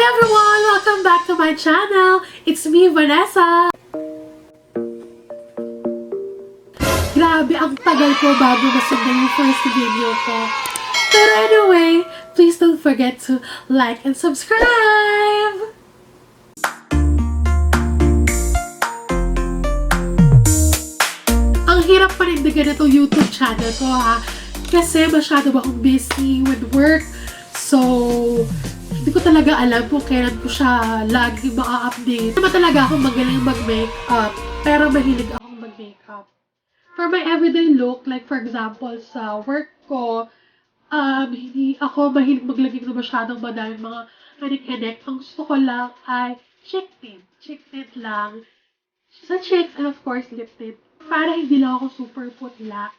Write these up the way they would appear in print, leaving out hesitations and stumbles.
everyone! Welcome back to my channel! It's me, Vanessa! Grabe, ang tagal ko bago masundan yung first video ko. Pero anyway, please don't forget to like and subscribe! Ang hirap panindigan itong YouTube channel ko ha. Kasi masyado akong busy with work. So, hindi ko talaga alam kung kailan ko siya lagi ma-update. Hindi ba talaga akong magaling mag-makeup, pero mahilig akong mag-makeup. For my everyday look, like for example, sa work ko, hindi ako mahilig maglagay ng masyadong madaming mga anik-anik. Ang gusto ko lang ay cheek tint. Cheek tint lang. Sa cheeks and of course lip tint. Para hindi lang ako super putla.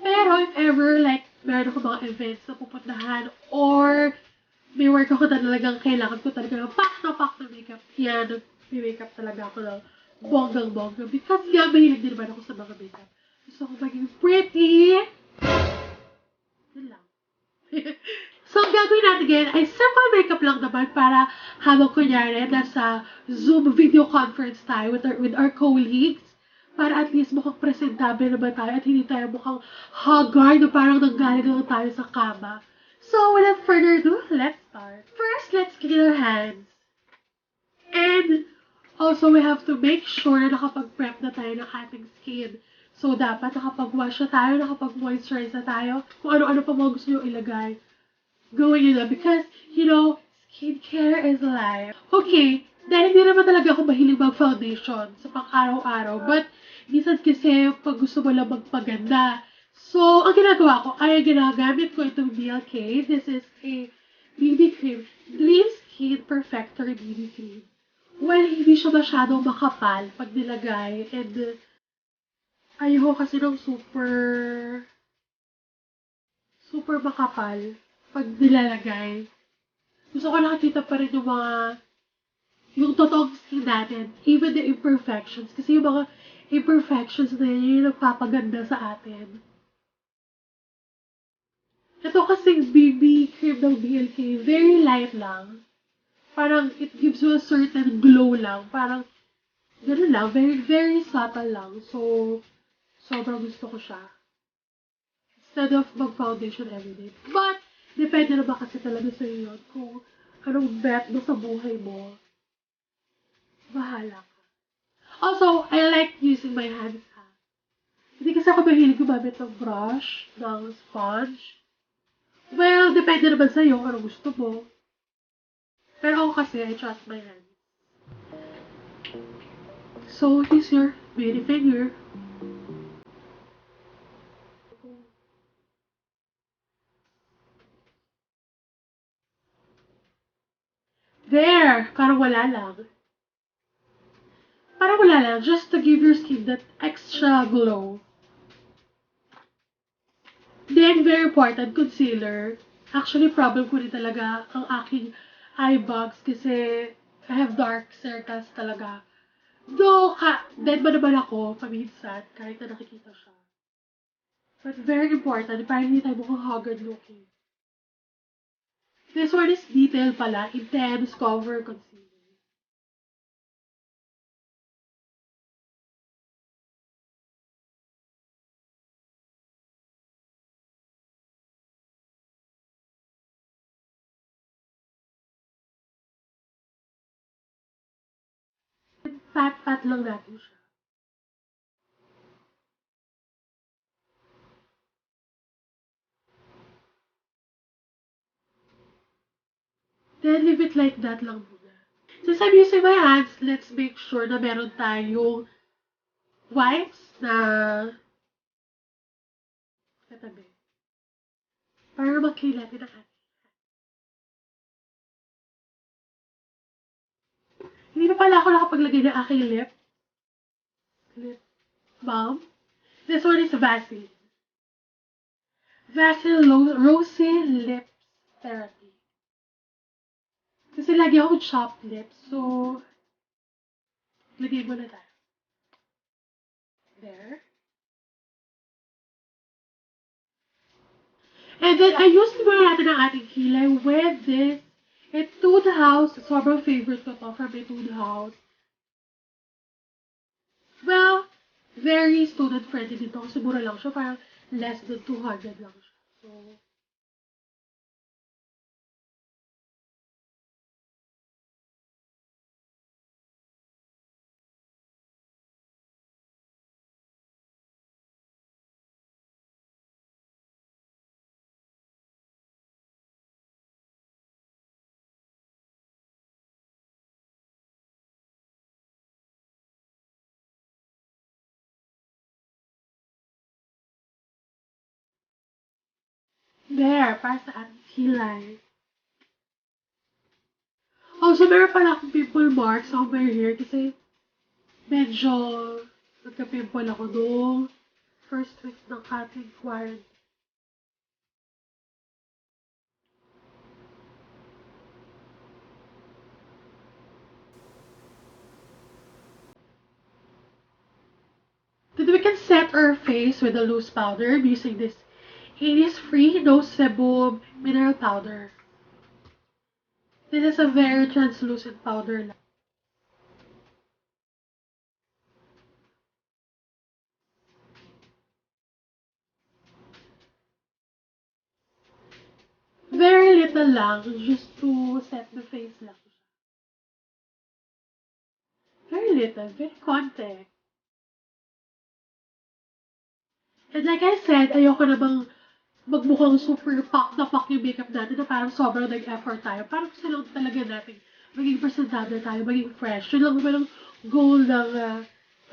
Pero if ever, like, meron ako mga events na pupuntahan or may work ako talagang kailangan ko talaga ng pack na makeup. Yan, may makeup talaga ako ng bonggang-bongga. Because nga, mahilig din naman ako sa mga makeup. Gusto ko maging pretty. Yun lang. So, ang gagawin natin ngayon ay simple makeup lang naman para habang kunyari nasa Zoom video conference tayo with our colleagues. Para at least mukhang presentable naman tayo at hindi tayo mukhang haggard na parang nanggaling lang tayo sa kama. So, without further ado, let's start. First, let's clean our hands. And also, we have to make sure na nakapag-prep na tayo ng ating skin. So, dapat nakapag-wash na tayo, nakapag-moisturize na tayo. Kung ano-ano pa mga gusto nyo ilagay, gawin nyo na. Because, you know, skincare is life. Okay, dahil hindi naman talaga ako mahilig mag-foundation sa pang-araw-araw. But, minsan kasi, pag gusto mo lang magpaganda, so, ang ginagawa ko ay ginagamit ko itong DLK. This is a BB cream. Clean Skin Perfector BB cream. Well, hindi siya masyadong makapal pag nilagay. And, ayoko kasi ng super makapal pag nilalagay. Gusto ko nakikita pa rin yung totoong skin natin. Even the imperfections. Kasi yung mga imperfections na yun yung nagpapaganda sa atin. Ito kasing BB cream ng BLK, very light lang. Parang it gives you a certain glow lang. Parang, gano'n lang, very, very subtle lang. So, sobrang gusto ko siya. Instead of mag-foundation everyday. But, depende naman kasi talaga sa iyo kung anong bet mo sa buhay mo. Bahala ka. Also, I like using my hands ha. Hindi kasi ako mahilig gumamit ng brush, ng sponge. Well, depende naman sa'yo kung ano gusto mo. Pero ako kasi, I trust my hands. So, use your middle finger. There! Parang wala lang. Parang wala lang. Just to give your skin that extra glow. Then, very important, concealer. Actually, problem ko rin talaga ang aking eye bags kasi I have dark circles talaga. Though, dead ba naman ako paminsan kahit na nakikita siya. But very important, para hindi tayo mukhang haggard looking. This one is detail pala, Intense Cover Concealer. Pat-pat lang natin siya. Then, leave it like that lang muna. Since I'm using my hands, let's make sure na meron tayong wipes na katabi. Para maklean natin ang ating. Hindi na pala ako nakapaglagay ng aking lip balm. This one is Vaseline. Vaseline Rosy Lips Therapy. Kasi lagi akong chopped lips, so lagay mo na tayo. There. And then, ayusin muna natin ang ating kilay with this Etude House, sobrang favorite ko to from Etude House. Well, very student-friendly dito kasi mura lang siya. Parang less than 200 lang siya. So, there, para sa ating kilay. Also, meron pala akong pimple marks somewhere here kasi medyo nagka-pimple ako noong first week ng ating quarantine. Then we can set our face with a loose powder using this Innisfree No Sebum Mineral Powder. This is a very translucent powder. Very little lang, just to set the face lang. Very little, very konti. And like I said, ayoko namang magmukhang super pack na pack yung makeup natin na parang sobrang nag-effort tayo. Parang gusto lang talaga natin maging presentable tayo, maging fresh. Yun lang naman ang goal ng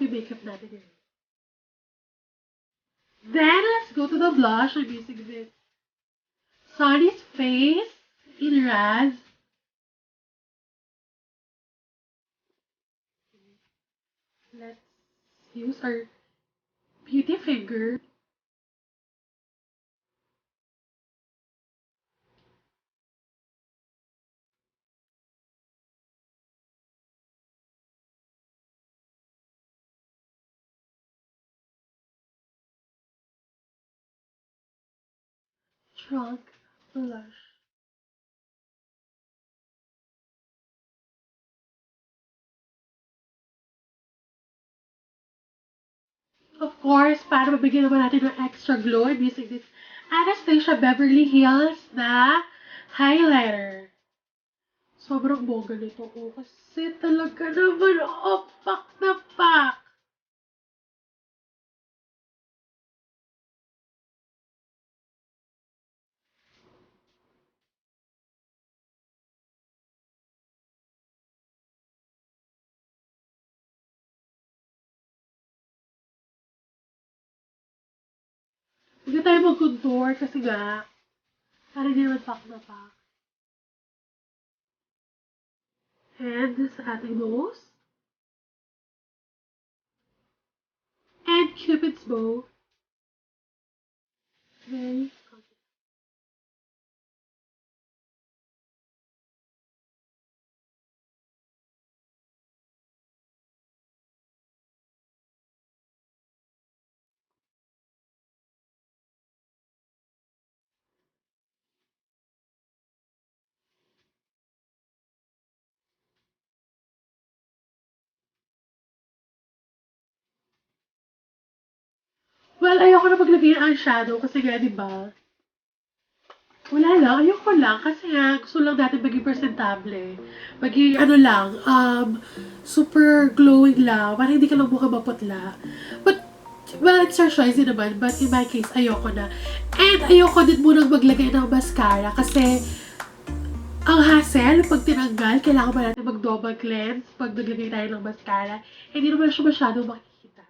yung makeup natin yun. Then, let's go to the blush. I'm using this Sunny's Face in Raz. Let's use our beauty finger. Trunk blush. Of course, para mabigyan naman natin ng extra glow, I'm using this Anastasia Beverly Hills na highlighter. Sobrang bongga nito ko kasi talaga naman, pak na pak. Hindi tayo mag-contour kasi nga, para hindi naman pak na pak. And sa ating nose. And Cupid's bow. Very well, ayoko na maglagay ng eyeshadow kasi nga, di ba? Wala lang, ayoko lang kasi nga gusto lang natin maging presentable. Maging ano lang, super glowing lang, para hindi ka lang mukha maputla. But, well, it's your choice din naman, but in my case, ayoko na. And ayoko din munang maglagay ng mascara kasi ang hassle, pag tinanggal, kailangan ba natin mag-double cleanse pag naglagay tayo ng mascara. Hindi naman siya masyado makikita.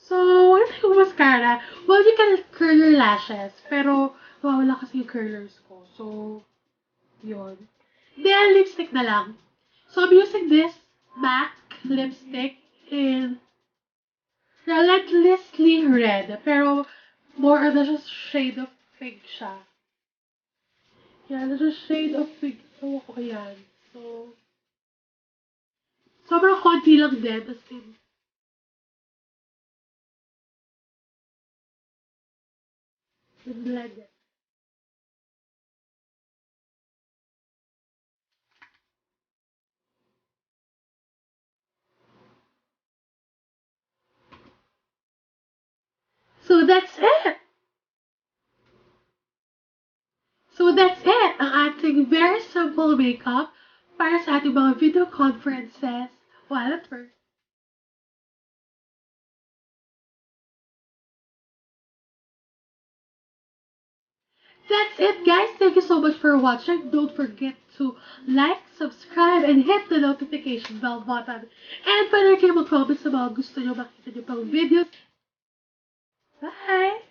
So, wala tayong mascara. Well, you can curl your lashes, pero nawawala kasi yung curlers ko. So, yun. Then, lipstick na lang. So, I'm using this MAC lipstick in Relentlessly Red. Pero, more on the shade of pink siya. Yan, there's a shade of pink. Ewan ko yan. So, sobrang konti lang din. As in, blend it. that's it! So that's it! Ang ating very simple makeup para sa ating mga video conferences while at work. That's it, guys. Thank you so much for watching. Don't forget to like, subscribe, and hit the notification bell button. And pwede kayo mag-comment sa mga gusto nyo makita nyo pang videos. Bye!